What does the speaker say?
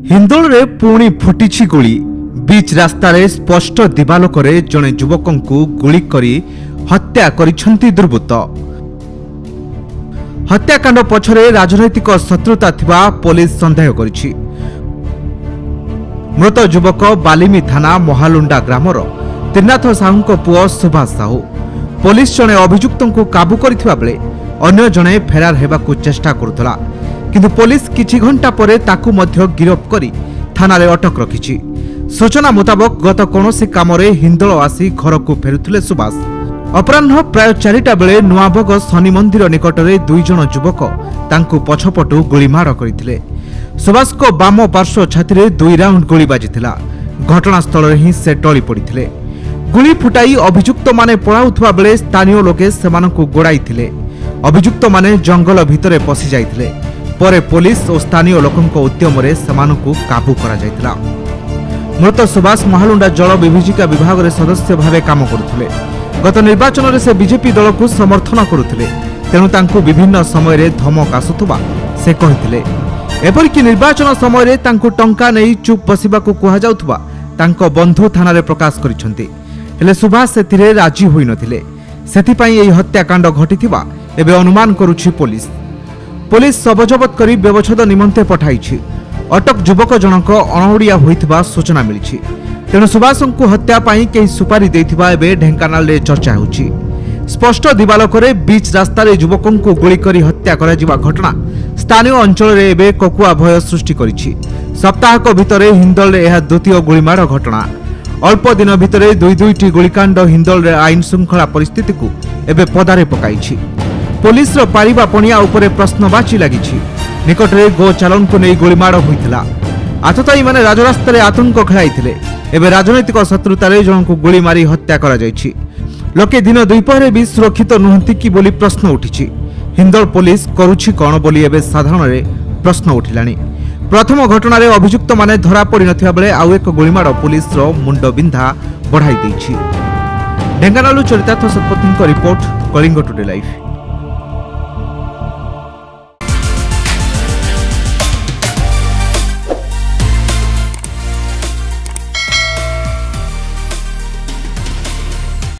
हिंदोल रे पुणी फुटी गोली बीच रास्तार स्पष्ट दिवालोकरे जड़े युवक गुली करी हत्या करिछंती दुर्बृत्त। हत्याकांड पछरे राजनैतिक शत्रुता थिबा पुलिस संदेह करिछि। मृत युवक बालिमी थाना महालुंडा ग्रामर त्रिनाथ साहू पुओ सुभाष साहू। पुलिस जड़े अभियुक्त काबू करथिबा बेले अन्य जड़े फेरार हेबाकू चेष्टा करुथला, किंतु पुलिस किछि घंटा परे ताकू मध्य गिरफ करी थाना रे अटक रखिछि। सूचना मुताबक गत कौनसी कामरे हिंदोल आसी घर को फेरुथिले सुभाष। अपराह्न प्राय 4टा बेले नुआबग शनि मंदिर निकटरे 2 जण युवक तांकू पछपटू गुलीमाड़ करथिले। सुभाष को बाम पार्श्व छाती रे 2 राउंड गोली बाजिथिला। घटनास्थल रे ही से टळी पड़िथिले। गुली फुटाई अभियुक्त माने पळाउथबा बेले स्थानीय लोके सेमानकू गोड़ाइथिले। अभियुक्त माने जंगल भितरे पसि जाइथिले। परे पुलिस और स्थानीय लोकंक उद्यम रे सेमानकू काबू करा जाइथिला। मृत सुभाष महालुंडा जल विभीजिका विभाग रे सदस्य भावे काम करुथिले। गत निर्वाचन रे से बीजेपी दल को समर्थन करुथिले, तेणु तांकू विभिन्न समय रे धमक आसुथबा से कहिथिले। एपरिक निर्वाचन समय रे तांकू टंका नै चुप बसिबाकू कुहा जाउथबा तांको बंधु थाना रे प्रकाश करिसंती। हेले सुभाष सेथिरे राजी होई नथिले। सेथिपई एही हत्याकांड घटिथिबा एबे अनुमान करूछि पुलिस। पुलिस शव जबत करी व्यवच्छेद निमंते पठाइछि। अटक युवक जनक अणओडिया होइथिबा सूचना मिलिछि। तेणु सुभाष को हत्या पाई केही सुपारी देइथिबा एबे ढेंकानाल रे चर्चा होउछि। स्पष्ट दिवालोकरे बीच रास्तार युवक को गुली करी हत्या करा जिबा घटना स्थानीय अंचल रे एबे ककुआ भय सृष्टि करिछि। सप्ताहक भितरे हिंदोल रे एहा द्वितीय गुलीमाड़ घटना। अल्प दिन भितरे 2-2टी गुलीकांड हिंदोल रे आईन श्रृंखला परिस्थिति को एबे पदारे पकाइछि। पुलिस रो पारिबा पणिया उपरे प्रश्नवाची लागिछि। निकटरे गो चालन को नहीं गोलीमाड़ होइथिला। आतताई माने राजरास्ता रे आतंक खेलाइथिले। एबे राजनैतिक शत्रुता रे जणको गोली मारी हत्या करा जाइछि। लोके दिन दुपहरे भी सुरक्षित नुहंती कि बोली प्रश्न उठिछि। हिंदोल पुलिस करूछि कोन बोली एबे साधारण रे प्रश्न उठिलानी। प्रथम घटना रे अभियुक्त माने धरा पड़ी नथिबा बेले आउ एक गोलीमाड़ पुलिस रो मुंड बिंधा बढ़ाई दैछि। ढेंकानालु चरितार्थ शतपथीଙ୍କ रिपोर्ट, कलिंग टुडे लाइव।